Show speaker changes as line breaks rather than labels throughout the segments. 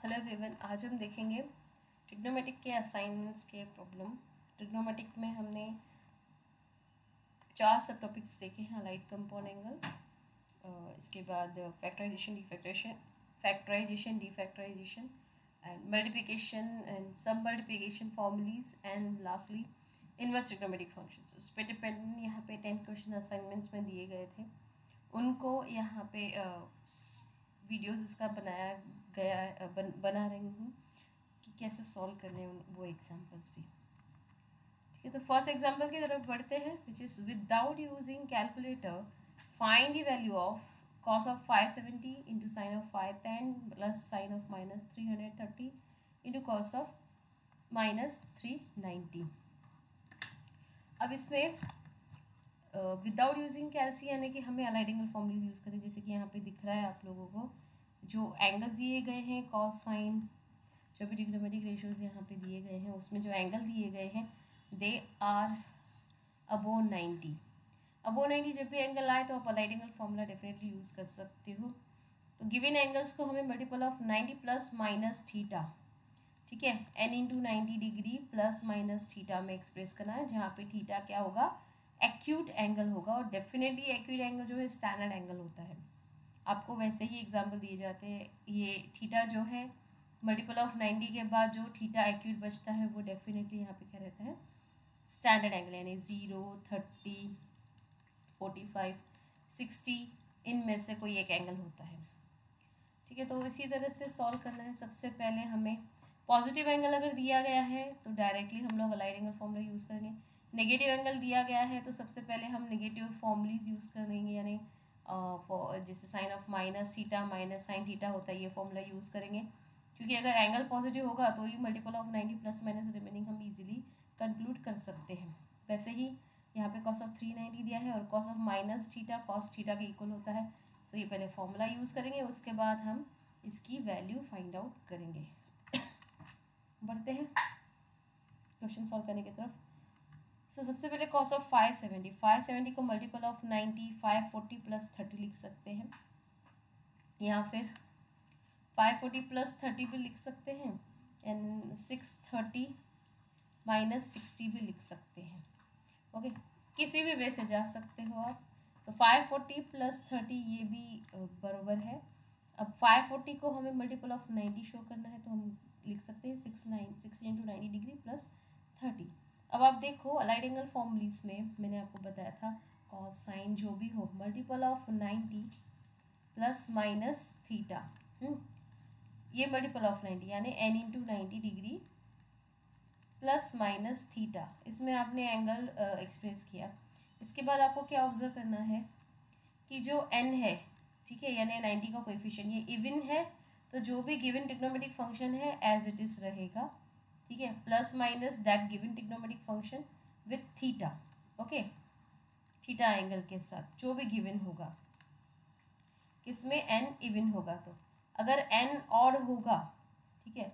Hello everyone, आज हम देखेंगे ट्रिग्नोमेट्रिक के असाइनमेंट्स के प्रॉब्लम। ट्रिग्नोमेट्रिक में हमने 4 सब टॉपिक्स देखे हैं। अलाइड कंपाउंड एंगल, इसके बाद फैक्टराइजेशन डिफैक्टराइजेशन एंड मल्टीप्लिकेशन एंड सब multiplication formulae and lastly inverse trigonometric functions. उस पर डिपेंडेंट यहाँ पे 10 क्वेश्चन असाइनमेंट्स में दिए गए थे। उनको यहाँ पे वीडियोस इसका बनाया गया बना रही हूँ कि कैसे सॉल्व करने हैं वो एग्जांपल्स भी। ठीक है, तो फर्स्ट एग्जांपल की तरफ बढ़ते हैं, which is without using calculator find the value of cos of 570 into sin of 510 plus sin of minus 330 into cos of minus 390। अब इसमें विदाउट यूजिंग कैल्सी यानी कि हमें अलाइड एंगल फॉर्मूलीज यूज़ करें। जैसे कि यहाँ पे दिख रहा है आप लोगों को जो एंगल्स दिए गए हैं, कॉस साइन, जो भी ट्रिग्नोमेट्रिक रेशियोज यहाँ पे दिए गए हैं उसमें जो एंगल दिए गए हैं दे आर अबो 90। अबो 90 जब भी एंगल आए तो आप allied angle formula definitely use कर सकते हो। तो गिवन एंगल्स को हमें multiple of 90 plus minus theta, ठीक है, n into 90 degree plus minus theta में एक्सप्रेस करना है, जहाँ पे थीटा क्या होगा, एक्यूट एंगल होगा। और डेफिनेटली एक्यूट एंगल जो है स्टैंडर्ड एंगल होता है। आपको वैसे ही एग्जाम्पल दिए जाते हैं। ये थीटा जो है मल्टीपल ऑफ 90 के बाद जो थीटा एक्यूट बचता है वो डेफिनेटली यहाँ पे क्या रहता है, स्टैंडर्ड एंगल, यानी 0, 30, 45, 60 इनमें से कोई एक एंगल होता है। ठीक है, तो इसी तरह से सॉल्व करना है। सबसे पहले हमें पॉजिटिव एंगल अगर दिया गया है तो डायरेक्टली हम लोग अलाइड एंगल फॉर्मूला यूज़ करेंगे। नेगेटिव एंगल दिया गया है तो सबसे पहले हम नेगेटिव फॉर्मूलीज यूज़ करेंगे, यानी जैसे sine of minus theta minus sine theta होता है, ये फॉर्मूला यूज़ करेंगे। क्योंकि अगर एंगल पॉजिटिव होगा तो ये multiple of 90 plus minus remaining हम इजीली कंक्लूड कर सकते हैं। वैसे ही यहाँ पे कॉस ऑफ 390 दिया है और cos of minus theta cos theta के इक्वल होता है। सो ये पहले फॉर्मूला यूज़ करेंगे, उसके बाद हम इसकी वैल्यू फाइंड आउट करेंगे। बढ़ते हैं क्वेश्चन सॉल्व करने की तरफ। सो सबसे पहले कॉस ऑफ 570 को मल्टीपल ऑफ 90 540 प्लस 30 लिख सकते हैं, या फिर 540 प्लस 30 भी लिख सकते हैं एंड 630 माइनस 60 भी लिख सकते हैं। ओके, किसी भी वे से जा सकते हो आप। तो 540 प्लस 30 ये भी बराबर है। अब 540 को हमें मल्टीपल ऑफ 90 शो करना है तो हम लिख सकते हैं 60 इंटू 90 डिग्री प्लस 30। अब आप देखो अलाइड एंगल फॉर्मूलीज में मैंने आपको बताया था कॉस साइन जो भी हो multiple of 90 plus minus theta, ये मल्टीपल ऑफ 90 यानी n into 90 degree plus minus theta, इसमें आपने एंगल एक्सप्रेस किया। इसके बाद आपको क्या ऑब्जर्व करना है कि जो n है, ठीक है, यानी 90 का कोएफिशिएंट ये इवन है, तो जो भी गिवन ट्रिग्नोमेट्रिक फंक्शन है एज इट इज रहेगा, ठीक है, plus minus that given trigonometric function with theta. Okay, theta angle के साथ जो भी गिवन होगा, किसमें n इवन होगा। तो अगर n ऑड होगा, ठीक है,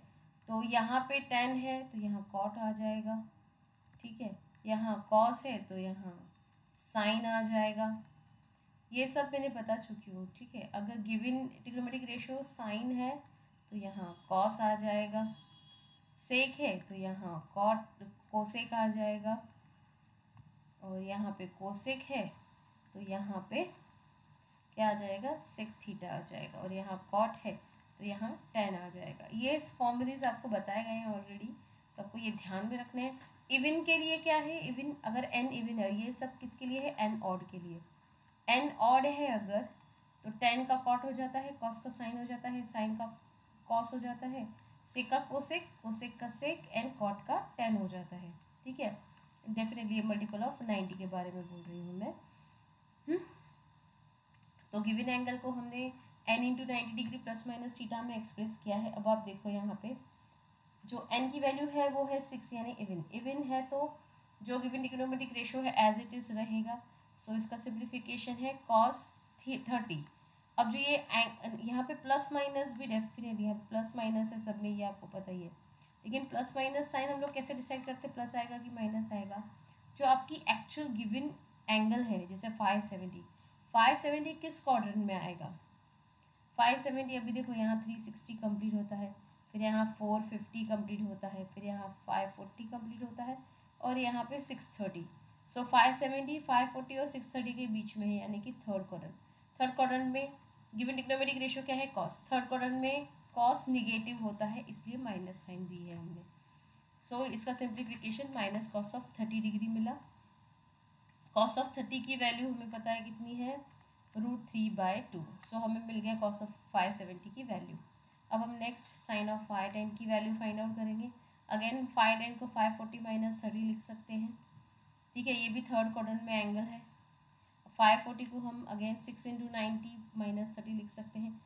तो यहाँ पे tan है तो यहाँ cot आ जाएगा, ठीक है, यहाँ cos है तो यहाँ sin आ जाएगा। ये सब मैंने बता चुकी हूँ, ठीक है। अगर गिवन ट्रिग्नोमेट्रिक रेशियो साइन है तो यहाँ कॉस आ जाएगा, सेक है तो यहाँ कॉट कोसेक आ जाएगा, और यहाँ पे कोसेक है तो यहाँ पे क्या आ जाएगा, सेक थीटा आ जाएगा, और यहाँ कॉट है तो यहाँ टेन आ जाएगा। ये फॉर्मूलीज आपको बताए गए हैं ऑलरेडी, तो आपको ये ध्यान में रखने हैं। इवन के लिए क्या है, इवन अगर एन इवन है, ये सब किसके लिए है, एन ऑड के लिए। एन ऑड है अगर तो टेन का कॉट हो जाता है, कॉस का साइन हो जाता है, साइन का कॉस हो जाता है, सेक का कोसेक, कोसेक का सेक एंड कॉट का टेन हो जाता है, ठीक है। डेफिनेटली मल्टीपल ऑफ 90 के बारे में बोल रही हूँ मैं। तो गिवन एंगल को हमने n into 90 degree plus minus theta में एक्सप्रेस किया है। अब आप देखो यहाँ पे जो n की वैल्यू है वो है 6, यानी इवन है, तो जो गिवन ट्रिग्नोमेट्रिक रेशियो है एज इट इज रहेगा। सो इसका सिंप्लीफिकेशन है cos 30। अब जो ये यहाँ पे प्लस माइनस भी डेफिनेटली यहाँ प्लस माइनस है सब में, ये आपको पता ही है, लेकिन प्लस माइनस साइन हम लोग कैसे डिसाइड करते हैं, प्लस आएगा कि माइनस आएगा। जो आपकी एक्चुअल गिवन एंगल है जैसे 570 किस क्वाड्रेंट में आएगा, 570 अभी देखो यहाँ 360 कंप्लीट होता है, फिर यहाँ 450 कंप्लीट होता है, फिर यहाँ 540 कंप्लीट होता है, और यहाँ पे 630। सो 570, 540 और 630 के बीच में है, यानी कि थर्ड क्वाड्रेंट। थर्ड क्वाड्रेंट में गिवन ट्रिग्नोमेट्रिक रेशियो क्या है, कॉस। थर्ड क्वाड्रेंट में कॉस निगेटिव होता है, इसलिए माइनस साइन दी है हमने। सो इसका simplification minus cos of 30 degree मिला। कॉस ऑफ 30 की वैल्यू हमें पता है कितनी है, √3/2। सो हमें मिल गया कॉस ऑफ 570 की वैल्यू। अब हम नेक्स्ट साइन ऑफ 5tan की वैल्यू फाइंड आउट करेंगे। अगेन 5tan को 540 माइनस 30 लिख सकते हैं, ठीक है। ये भी थर्ड क्वाड्रेंट में एंगल है। 540 को हम अगेन 6 × 90 माइनस 30 लिख सकते हैं।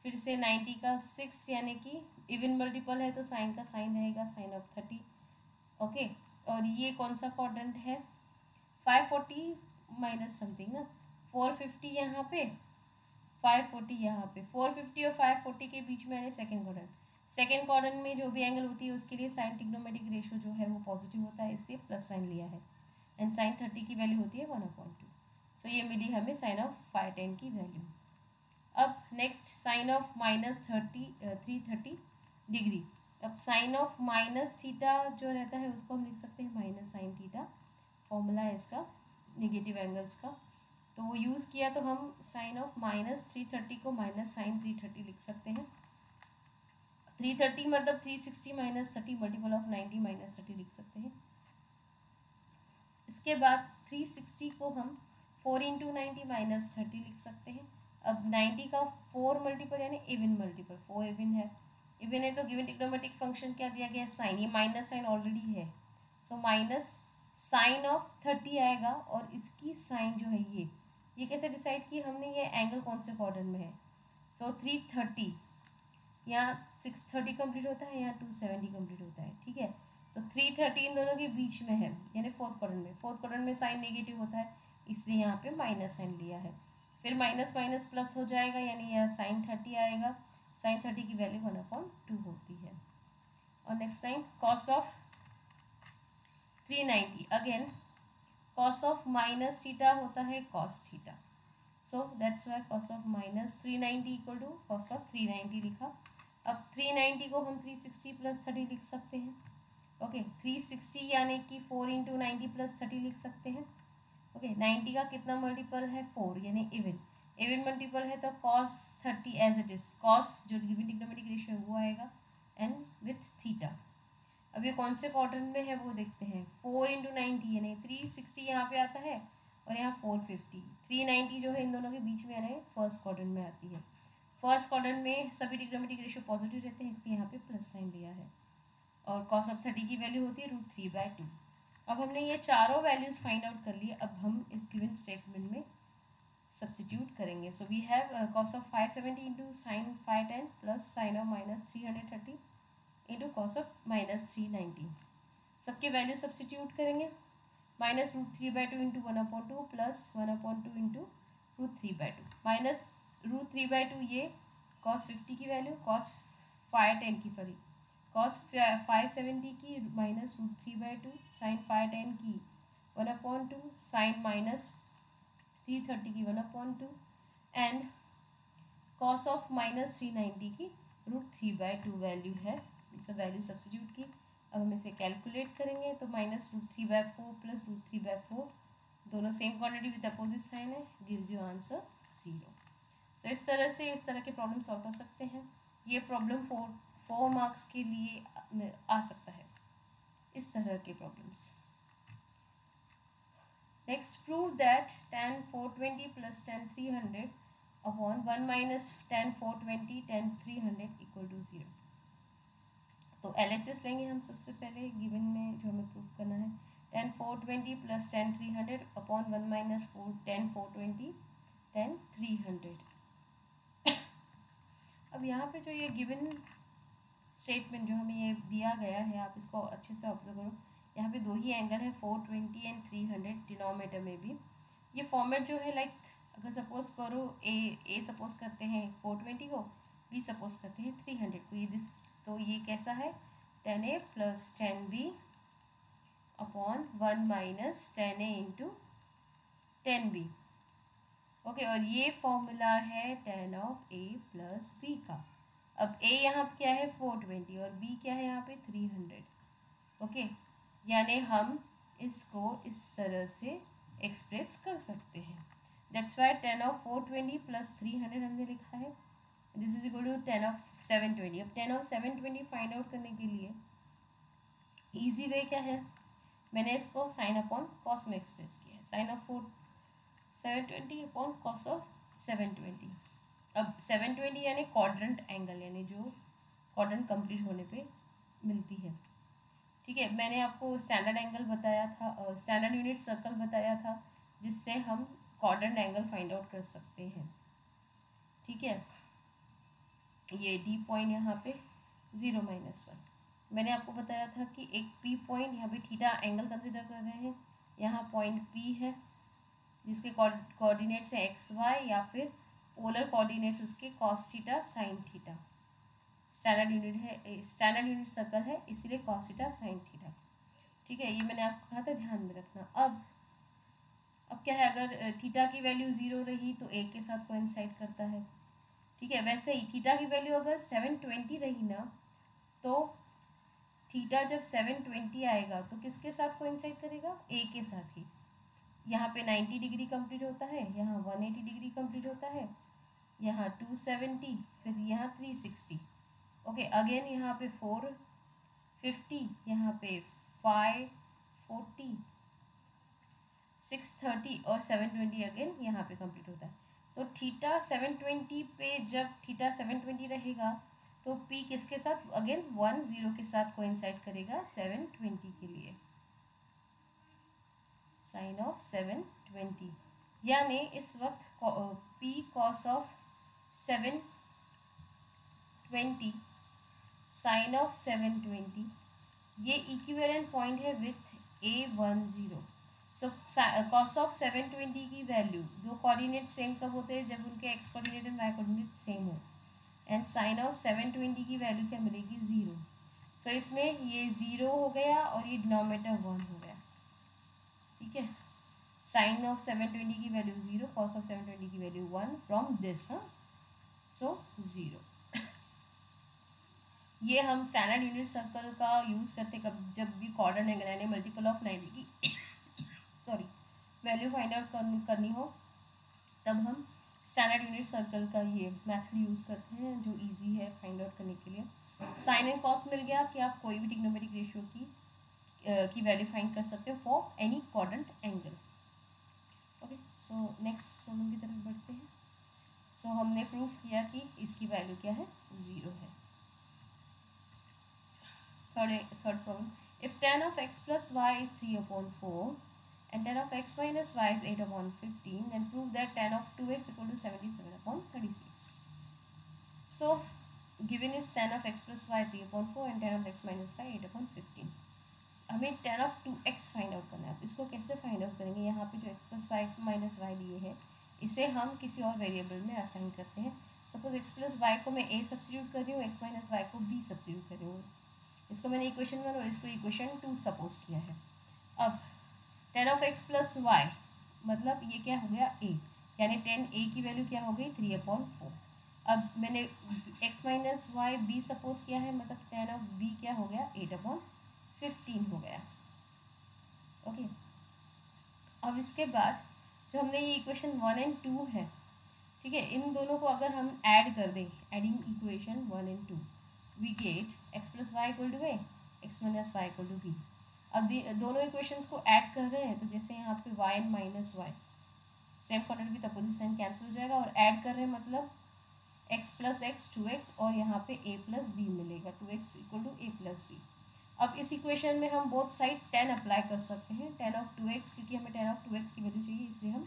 फिर से 90 का 6 यानी कि इवन मल्टीपल है, तो साइन का साइन रहेगा साइन ऑफ 30, ओके। और ये कौन सा क्वाड्रेंट है, 540 माइनस समथिंग ना, 450 यहाँ पे, 540 यहाँ पे, 450 और 540 के बीच में है सेकेंड क्वाड्रेंट। सेकेंड क्वाड्रेंट में जो भी एंगल होती है उसके लिए साइन ट्रिग्नोमेट्रिक रेशियो जो है वो पॉजिटिव होता है, इसलिए प्लस साइन लिया है। एंड साइन 30 की वैल्यू होती है 1/2। सो ये मिली हमें साइन ऑफ 5tan की वैल्यू। अब नेक्स्ट साइन ऑफ -330 डिग्री। अब साइन ऑफ माइनस थीटा जो रहता है उसको हम लिख सकते हैं माइनस साइन थीटा, फॉर्मूला है इसका नेगेटिव एंगल्स का। तो वो यूज़ किया तो हम साइन ऑफ -330 को माइनस साइन 330 लिख सकते हैं। 330 मतलब 360 माइनस 30 मल्टीपल ऑफ 90 माइनस 30 लिख सकते हैं। इसके बाद 360 को हम 4 × 90 माइनस 30 लिख सकते हैं। अब 90 का 4 मल्टीपल यानी इवन मल्टीपल, 4 इवन है। इवन है तो गिवन ट्रिग्नोमेट्रिक फंक्शन क्या दिया गया है, साइन। ये माइनस साइन ऑलरेडी है, सो माइनस साइन ऑफ 30 आएगा। और इसकी साइन जो है ये कैसे डिसाइड की हमने, ये एंगल कौन से क्वाड्रेंट में है। सो 330 यहाँ 630 कंप्लीट होता है, यहाँ 270 कंप्लीट होता है, ठीक है। तो 330 इन दोनों के बीच में है, यानी फोर्थ क्वाड्रेंट में। फोर्थ क्वाड्रेंट में साइन नेगेटिव होता है, इसलिए यहाँ पे माइनस साइन लिया है। फिर माइनस माइनस प्लस हो जाएगा, यानी यहाँ साइन 30 आएगा। साइन 30 की वैल्यू 1/2 होती है। और next time cos of 390, again cos of minus theta होता है cos theta. So that's why cos of -390 equal to cos of 390 लिखा। अब 390 को हम 360 + 30 लिख सकते हैं, ओके। 360 यानी कि 4 × 90 + 30 लिख सकते हैं, ओके। 90 का कितना मल्टीपल है, 4, यानी इवन। इवन मल्टीपल है तो cos 30 as it is, cos जो गिवन ट्रिग्नोमेट्रिक रेशियो है वो आएगा, एंड विथ थीटा। अब ये कौन से क्वाड्रेंट में है वो देखते हैं। 4 × 90 यानी 360 यहाँ पे आता है, और यहाँ 450। 390 जो है इन दोनों के बीच में यानी फर्स्ट क्वाड्रेंट में आती है। फर्स्ट क्वाड्रेंट में सभी ट्रिग्नोमेट्रिक रेशियो पॉजिटिव रहते हैं, इसलिए यहाँ पे प्लस साइन लिया है। और cos ऑफ 30 की वैल्यू होती है √3/2। अब हमने ये चारों वैल्यूज़ फाइंड आउट कर लिए। अब हम इस गिवन स्टेटमेंट में सब्स्टिट्यूट करेंगे। So we have cos of 570 × sin 5tan plus sine of -330 × cos of -390। सबके वैल्यू सब्स्टिट्यूट करेंगे। -√3/2 × 1/2 प्लस 1/2 × √3/2 माइनस √3/2 ये cos 50 की वैल्यू, cos 5tan की, सॉरी cos 570 की -√3/2, sin 5tan की 1/2, sin -330 की 1/2, एंड cos ऑफ -390 की √3/2 वैल्यू है। ये सब वैल्यू सब्स्टिट्यूट की। अब हम इसे कैलकुलेट करेंगे तो -√3/4 प्लस √3/4 दोनों same quantity with opposite sign है, गिव्स यू आंसर 0। सो इस तरह से इस तरह के प्रॉब्लम सॉल्व कर सकते हैं। ये प्रॉब्लम 4 मार्क्स के लिए आ सकता है, इस तरह के problems. Next, prove that tan 420 + tan 300 upon 1 - tan 420 tan 300 = 0। तो LHS लेंगे हम सबसे पहले गिवन में जो हमें प्रूव करना है। tan 420 + tan 300 upon 1 - tan 420 tan 300। अब यहाँ पे जो ये गिवन स्टेटमेंट जो हमें ये दिया गया है, आप इसको अच्छे से ऑब्जर्व करो। यहाँ पे दो ही एंगल है, 420 एंड 300 डिनोमिनेटर में भी। ये फॉर्मेट जो है लाइक अगर सपोज करो ए सपोज करते हैं 420 को, बी सपोज करते हैं 300 को, ये तो ये कैसा है, tan A + tan B upon 1 - tan A × tan B, okay. और ये फॉर्मूला है tan ऑफ A + B का। अब a यहाँ पे क्या है 420 और b क्या है यहाँ पे 300. ओके, यानी हम इसको इस तरह से एक्सप्रेस कर सकते हैं. दैट्स वाई 10 ऑफ 420 प्लस 300 हमने लिखा है. This is equal to 10 of 720. अब 10 ऑफ 720 फाइंड आउट करने के लिए ईजी वे क्या है, मैंने इसको साइन अपॉन कॉस में एक्सप्रेस किया है. Sine of 720 upon cos of 720. अब 720 यानी क्वाड्रेंट एंगल, यानी जो क्वाड्रेंट कंप्लीट होने पे मिलती है. ठीक है, मैंने आपको स्टैंडर्ड एंगल बताया था, स्टैंडर्ड यूनिट सर्कल बताया था, जिससे हम क्वाड्रेंट एंगल फाइंड आउट कर सकते हैं. ठीक है, ये डी पॉइंट यहाँ पे 0-1. मैंने आपको बताया था कि एक पी पॉइंट, यहाँ पे थीटा एंगल कंसिडर कर रहे हैं. यहाँ पॉइंट पी है जिसके कोऑर्डिनेट्स है एक्स वाई, या फिर पोलर कोऑर्डिनेट्स उसके cos theta sine theta. Standard unit है, स्टैंडर्ड यूनिट सर्कल है, इसीलिए कॉस थीटा साइन थीटा. ठीक है, ये मैंने आपको कहा था ध्यान में रखना. अब क्या है, अगर थीटा की वैल्यू 0 रही तो एक के साथ कोइंसाइड करता है. ठीक है, वैसे ही थीटा की वैल्यू अगर 720 रही ना, तो थीटा जब 720 आएगा तो किसके साथ कोइंसाइड करेगा, ए के साथ ही. यहाँ पे 90 डिग्री कंप्लीट होता है, यहाँ 180 डिग्री कंप्लीट होता है, यहाँ 270, फिर यहाँ 360. ओके, अगेन यहाँ पे 450, यहाँ पे 540, 630 और 720 अगेन यहाँ पे कंप्लीट होता है. तो थीटा 720 पे जब थीटा 720 रहेगा तो पी किसके साथ, अगेन 10 के साथ कोइंसाइड करेगा 720 के लिए. साइन ऑफ 720 यानी इस वक्त P cos of 720 sine of 720 ये इक्विवेलेंट पॉइंट है with A10. So cos of 720 की वैल्यू, दो कोऑर्डिनेट सेम कब होते हैं, जब उनके X coordinate and Y coordinate same हो. एंड साइन ऑफ 720 की वैल्यू क्या मिलेगी, 0. सो इसमें ये 0 हो गया और ये डिनोमिनेटर 1 हो गया. ठीक है, साइन ऑफ 720 की वैल्यू 0, कॉस ऑफ 720 की वैल्यू 1 फ्रॉम दिस. सो 0. ये हम स्टैंडर्ड यूनिट सर्कल का यूज़ करते कब, जब भी क्वाड्रेंट एंगल यानी मल्टीपल ऑफ 90 की सॉरी वैल्यू फाइंड आउट करनी हो, तब हम स्टैंडर्ड यूनिट सर्कल का ये मेथड यूज़ करते हैं, जो इजी है फाइंड आउट करने के लिए. साइन एंड कॉस मिल गया कि आप कोई भी ट्रिग्नोमेट्रिक रेशियो की वैल्यू फाइंड कर सकते हो for any quadrant angle. Okay, so next problem की तरफ बढ़ते हैं. सो हमने प्रूफ किया कि इसकी वैल्यू क्या है, 0 है. Third problem. If tan of x plus y is 3/4 and tan of x minus y is 8/15, then prove that tan of 2x equal to 77/36. So, given is tan of x plus y 3/4 and tan of x minus y 8/15. हमें tan of 2x find out करना है. इसको कैसे find out करेंगे, यहाँ पे जो x plus y x minus y दिए हैं इसे हम किसी और वेरिएबल में असाइन करते हैं. सपोज x plus y को मैं a सब्स्टिट्यूट कर रही हूँ, x minus y को b सब्स्टिट्यूट कर रही हूँ. इसको मैंने इक्वेशन 1 और इसको इक्वेशन 2 सपोज किया है. अब tan of x plus Y मतलब ये क्या हो गया a, यानी tan a की वैल्यू क्या हो गई 3/4. अब मैंने x minus Y b suppose किया है, मतलब tan ऑफ b क्या हो गया 8/15 हो गया. ओके, अब इसके बाद जो हमने ये इक्वेशन 1 एंड 2 है, ठीक है, इन दोनों को अगर हम ऐड कर दें, adding equation 1 and 2, we get x plus y equal to a, x minus y equal to b. अब दोनों इक्वेशंस को ऐड कर रहे हैं तो जैसे यहाँ पे y and minus Y same quadrant with opposite sign cancel हो जाएगा, और ऐड कर रहे हैं मतलब x प्लस x 2x और यहाँ पे a प्लस b मिलेगा, 2x equal to a plus b. अब इस इक्वेशन में हम बोथ साइड tan अप्लाई कर सकते हैं. tan ऑफ 2x, क्योंकि हमें tan ऑफ 2x की वैल्यू चाहिए इसलिए हम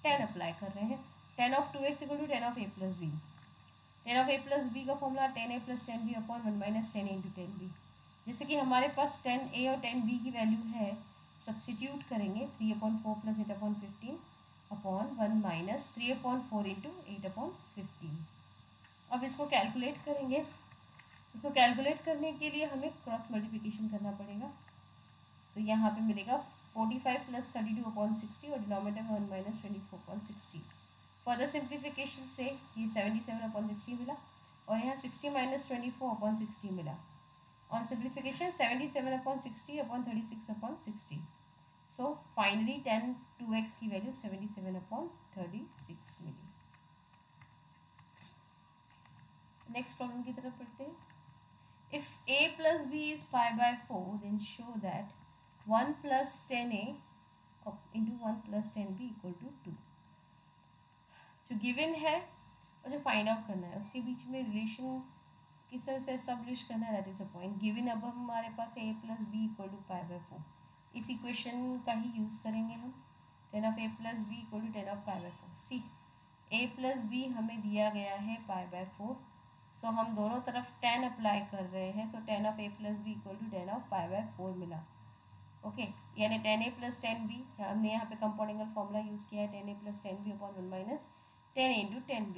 tan अप्लाई कर रहे हैं. tan of 2x equal to tan of a plus b. tan of a plus B का formula tan a plus tan b upon 1 minus tan a into tan b. जैसे कि हमारे पास tan a और tan b की value है, substitute करेंगे 3/4 plus 8/15 upon 1 minus 3/4 into 8/15. अब इसको कैलकुलेट करेंगे. इसको कैलकुलेट करने के लिए हमें क्रॉस मल्टीप्लिकेशन करना पड़ेगा. तो यहाँ पे मिलेगा 45 प्लस 32/60 और डिनोमिनेटर में 1 माइनस 24/60. फर्दर सिंप्लीफिकेशन से ये 77/60 मिला. और यहाँ 60 माइनस 24/60 मिला। On simplification 77/60/36/60। So finally tan 2x की वैल्यू 77/36 मिली। नेक्स्ट प्रॉब्लम की तरफ पढ़ते हैं। If a plus b is π/4 then show that 1 plus 10a into 1 plus 10b equal to 2। जो गिवन है और जो फाइंड आउट करना है उसके बीच में रिलेशन किस तरह से एस्टेब्लिश करना है, that is a point. Given अब हमारे पास a plus b equal to π/4, इस इक्वेशन का ही यूज़ करेंगे हम। tan of a plus b equal to tan of π/4। C a plus b हमें दिया गया है π/4, सो हम दोनों तरफ tan अप्लाई कर रहे हैं। सो tan of a plus b equal to tan of π/4 मिला। ओके यानी tan a plus tan b, हमने यहाँ पे कंपाउंडिंग फॉर्मूला यूज़ किया है tan a plus tan b upon 1 minus tan a into tan b,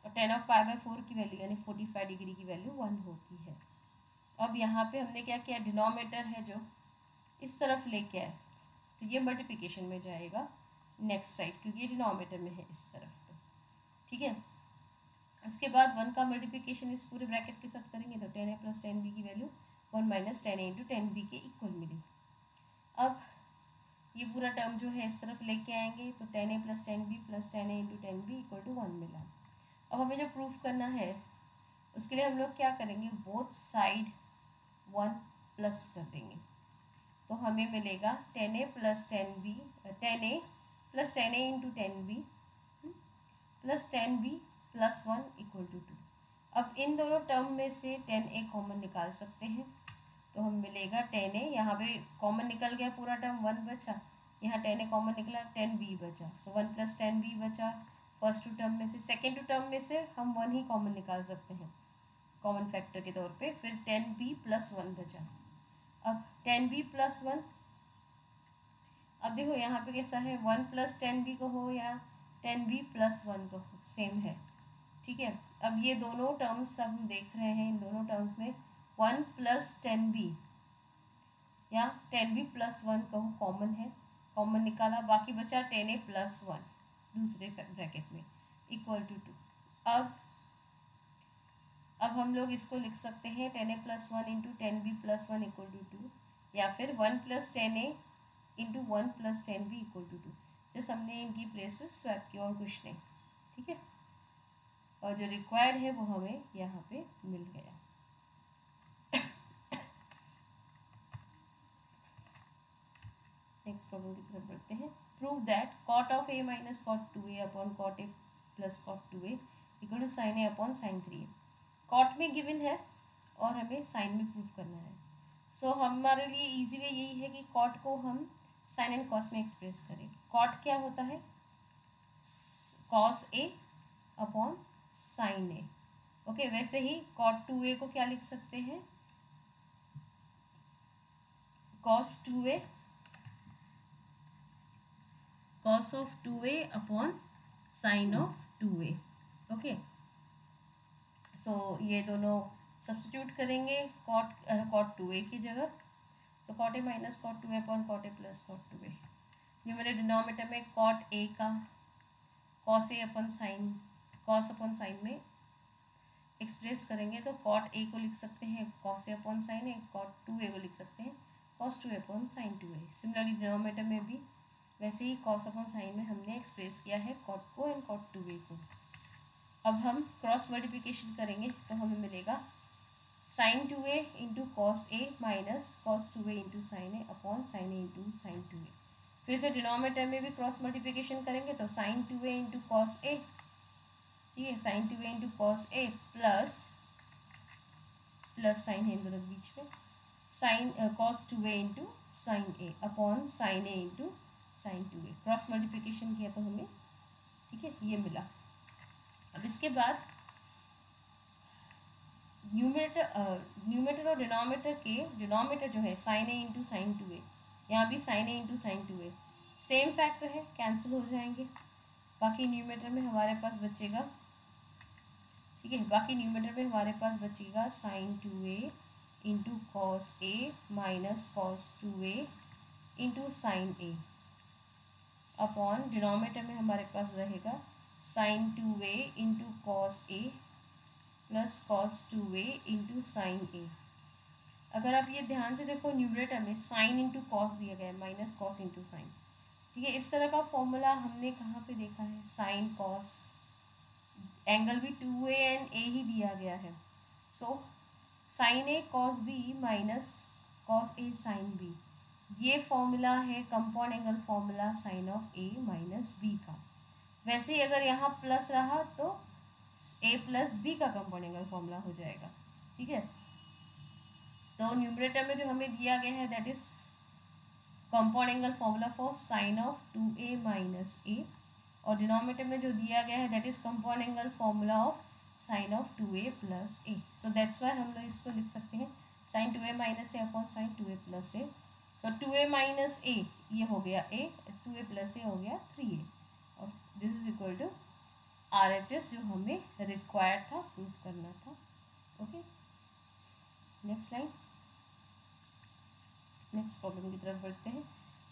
और tan of π/4 की value यानी 45 डिग्री की वैल्यू 1 होती है। अब यहाँ पे हमने क्या किया, डिनोमिनेटर है जो इस तरफ लेके आए, तो ये मल्टीप्लिकेशन में जाएगा नेक्स्ट साइड, क्योंकि ये डिनोमिनेटर में है इस तरफ। तो ठीक है, उसके बाद 1 का मल्टीप्लिकेशन इस पूरे ब्रैकेट के साथ करेंगे तो tan a plus tan b की value 1 minus tan a into tan b के इक्वल मिली। अब ये पूरा टर्म जो है इस तरफ लेके आएंगे तो tan a plus tan b plus tan a into tan b equal to 1 मिला। अब हमें जो प्रूफ करना है उसके लिए हम लोग क्या करेंगे, बोथ साइड 1 प्लस कर देंगे, तो हमें मिलेगा tan a plus tan b plus tan a into tan b plus tan b plus 1 equal to 2। अब इन दोनों टर्म में से tan a कॉमन निकाल सकते हैं, तो हम मिलेगा tan a, यहाँ पे कॉमन निकल गया पूरा टर्म 1 बचा, यहाँ tan a कॉमन निकला tan b बचा। सो 1 प्लस tan b बचा फर्स्ट टू टर्म में से। सेकेंड टू टर्म में से हम 1 ही कॉमन निकाल सकते हैं कॉमन फैक्टर के तौर पे, फिर tan b प्लस 1 बचा। अब tan b प्लस 1, अब देखो यहाँ पे कैसा है, 1 प्लस tan b को हो या tan b प्लस 1 को हो, सेम है। ठीक है, अब ये दोनों टर्म्स हम देख रहे हैं, इन दोनों टर्म्स में 1 प्लस tan b या tan b प्लस 1 को कॉमन है, कॉमन निकाला, बाकी बचा tan a प्लस 1 दूसरे ब्रैकेट में इक्वल टू 2। अब हम लोग इसको लिख सकते हैं tan a plus 1 into tan b plus 1 equal to 2, या फिर 1 plus tan a into 1 plus tan b equal to 2। जैसे हमने इनकी प्लेसेस स्वैप की और कुछ नहीं। ठीक है, और जो रिक्वायर्ड है वो हमें यहाँ पे मिल गया। नेक्स्ट प्रॉब्लम की तरफ बढ़ते हैं। Prove that cot of a minus cot 2a upon cot a plus cot 2a equal to sin a upon sin 3a। Cot में गिवन है और हमें साइन में प्रूव करना है। सो हमारे लिए इजी वे यही है कि कॉट को हम साइन एंड कॉस में एक्सप्रेस करें। कॉट क्या होता है, cos A upon sine A. Okay, वैसे ही कॉट 2a को क्या लिख सकते हैं, cos 2a, cos of 2a upon sine of 2a। Okay, so ये दोनों सब्स्टिट्यूट करेंगे कॉट 2a की जगह। So cot A minus cot 2a upon cot A plus cot 2a। Numerator denominator में कॉट ए का cos A upon sign, cos upon sine में express करेंगे तो कॉट ए को लिख सकते हैं cos A upon sine A, cot 2a को लिख सकते हैं cos 2a upon sine 2a। Similarly denominator में भी वैसे ही कॉस अपॉन साइन में हमने एक्सप्रेस किया है कॉट को एंड कॉट 2a को। अब हम क्रॉस मल्टीप्लिकेशन करेंगे तो हमें मिलेगा sine 2a into cos A minus cos 2a into sine A upon sine A into sine 2a। फिर से डिनोमिनेटर में भी क्रॉस मल्टीप्लिकेशन करेंगे तो sign 2a into cos A, ठीक है, sine 2a into cos A plus sine है इन दोनों के बीच में, sine cos 2a into sine A upon sine A into sine 2a। Cross multiplication किया तो हमें, ठीक है, ये मिला। अब इसके बाद न्यूमरेटर और डिनोमिनेटर के, डिनोमिनेटर जो है sign A into sine 2a, यहाँ भी sine A into sine 2a same factor है, कैंसिल हो जाएंगे। बाकी न्यूमरेटर में हमारे पास बचेगा, ठीक है, बाकी न्यूमरेटर में हमारे पास बचेगा sine 2a into cos A minus cos 2a into sine A upon denominator में हमारे पास रहेगा sine 2a into cos A plus cos 2a into sine A. अगर आप ये ध्यान से देखो न्यूमरेटर में साइन इंटू कॉस दिया गया है, माइनस कॉस इंटू साइन। ठीक है, इस तरह का फॉर्मूला हमने कहाँ पे देखा है, साइन कॉस, एंगल भी 2a एंड a ही दिया गया है। So sine A cos B minus cos A sine B, ये फॉर्मूला है compound angle formula sine of A minus B का। वैसे ही अगर यहाँ प्लस रहा तो ए प्लस बी का कंपाउंड एंगल फॉर्मूला हो जाएगा। ठीक है, तो न्यूमरेटर में जो हमें दिया गया है that is compound angle formula for sine of 2a minus A, और डिनोमिनेटर में जो दिया गया है that is compound angle formula of sine of 2a plus A. So that's why हम लोग इसको लिख सकते हैं sine 2a minus A upon sine 2a plus A. तो 2a माइनस ए ये हो गया a, 2a प्लस ए हो गया 3a, और this is equal to RHS जो हमें रिक्वायर्ड था, प्रूफ करना था। Okay, next line, next problem की तरफ बढ़ते हैं।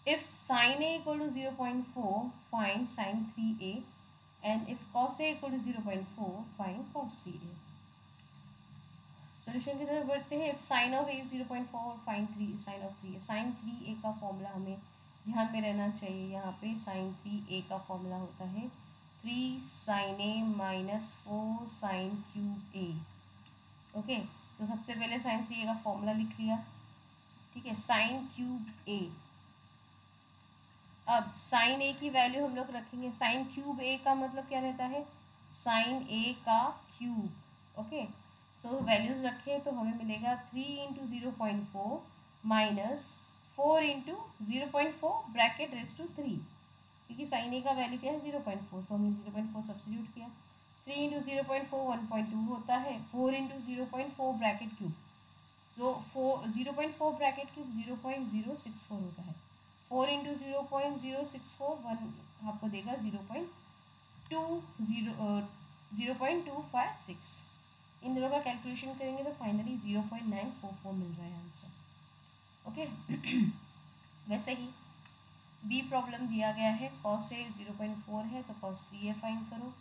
If sine a equal to 0.4 find sine 3a and if cos a equal to 0.4 find cos 3a। Solution की तरफ बढ़ते हैं। If sine of a 0.4 find 3 sine of 3a। Sine 3a का formula हमें ध्यान में रहना चाहिए। यहाँ पे साइन 3a का फॉर्मूला होता है 3 साइन ए माइनस 4 साइन क्यूब ए। ओके, तो सबसे पहले साइन 3a का फॉर्मूला लिख लिया। ठीक है, साइन क्यूब ए, अब साइन ए की वैल्यू हम लोग रखेंगे। साइन क्यूब ए का मतलब क्या रहता है, साइन ए का क्यूब। ओके, सो वैल्यूज रखें तो हमें मिलेगा 3 into 0.4 minus 4 into 0.4 bracket raise to 3, क्योंकि साइन ए का वैल्यू क्या है 0.4, तो हमने 0.4 सब्स्टिट्यूट किया। 3 इंटू 0.4 1.2 होता है, 4 इंटू 0.4 ब्रैकेट क्यूब, सो 0.4 ब्रैकेट क्यूब 0.064 होता है। 4 इंटू 0.064 1 आपको देगा 0.256। इन दोनों का कैलकुलेशन करेंगे तो फाइनली 0.944 मिल रहा है आंसर। ओके वैसे ही बी प्रॉब्लम दिया गया है, कॉस ए 0.4 है तो कॉस 3a फाइंड करो।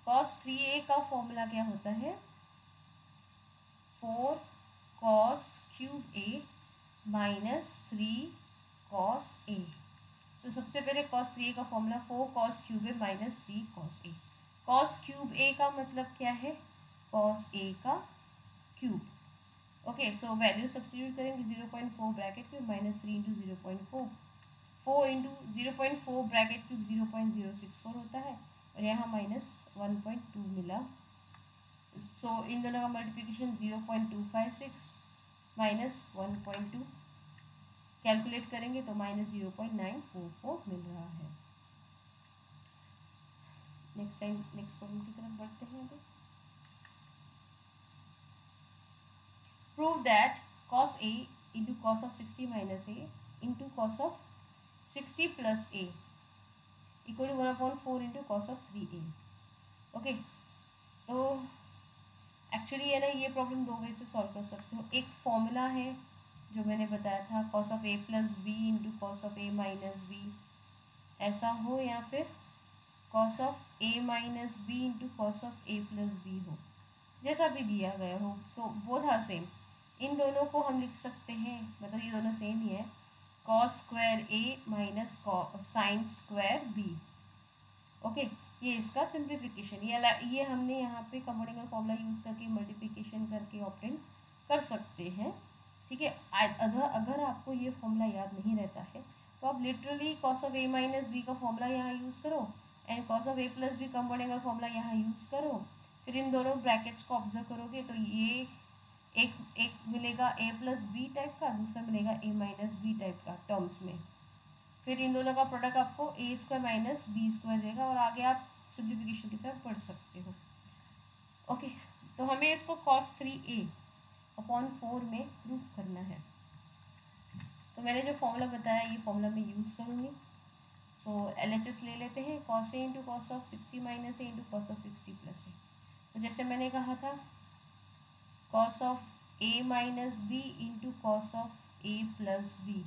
कॉस 3a का फॉर्मूला क्या होता है, 4 cos cube a minus 3 cos ए। सो सबसे पहले कॉस 3a का formula 4 cos cube a minus 3 cos A. Cos cube ए का मतलब क्या है, कॉस ए का cube. Okay, so value substitute करेंगे 0.4 bracket cube minus 3 into 0.4, 4 into 0.4 bracket cube 0.064 होता है, और यहाँ माइनस 1.2 मिला। सो इन दोनों का मल्टीप्लिकेशन 0.256 माइनस 1.2 कैलकुलेट करेंगे तो माइनस 0.944 मिल रहा है। नेक्स्ट प्रॉब्लम की तरफ बढ़ते हैं। अभी prove that cos a into cos of 60 minus A into cos of 60 plus a equal to 1/4 into cos of 3a। Okay, तो एक्चुअली है ना, ये प्रॉब्लम दो वे से सॉल्व कर सकते हो। एक फॉर्मूला है जो मैंने बताया था, cos of A plus B into cos of A minus B, ऐसा हो, या फिर cos of A minus B into cos of A plus B हो, जैसा भी दिया गया हो। So both are same. इन दोनों को हम लिख सकते हैं, मतलब ये दोनों सेम ही है, cos square A minus sine square B. Okay, ये इसका सिंप्लीफिकेशन, ये हमने यहाँ पे कंपाउंड एंगल फॉर्मूला यूज़ करके मल्टीप्लिकेशन करके ऑब्टेन कर सकते हैं। ठीक है, अगर आपको ये फॉर्मूला याद नहीं रहता है तो आप literally cos of A minus B का फॉर्मूला यहाँ यूज़ करो and cos of A plus b compound angle formula यहाँ यूज़ करो। फिर इन दोनों ब्रैकेट्स को ऑब्जर्व करोगे तो ये एक मिलेगा ए प्लस बी टाइप का, दूसरा मिलेगा ए माइनस बी टाइप का टर्म्स में। फिर इन दोनों का प्रोडक्ट आपको ए स्क्वायर माइनस बी स्क्वायर देगा, और आगे आप सिम्प्लीफिकेशन की तरफ बढ़ सकते हो। ओके, तो हमें इसको cos 3a अपॉन 4 में प्रूफ करना है। तो मैंने जो फॉर्मूला बताया ये फॉर्मूला मैं यूज़ करूँगी। सो LHS ले लेते हैं, cos a into cos of 60 minus A into cos of 60 plus A. तो जैसे मैंने कहा था cos of a minus B into cos of a plus B,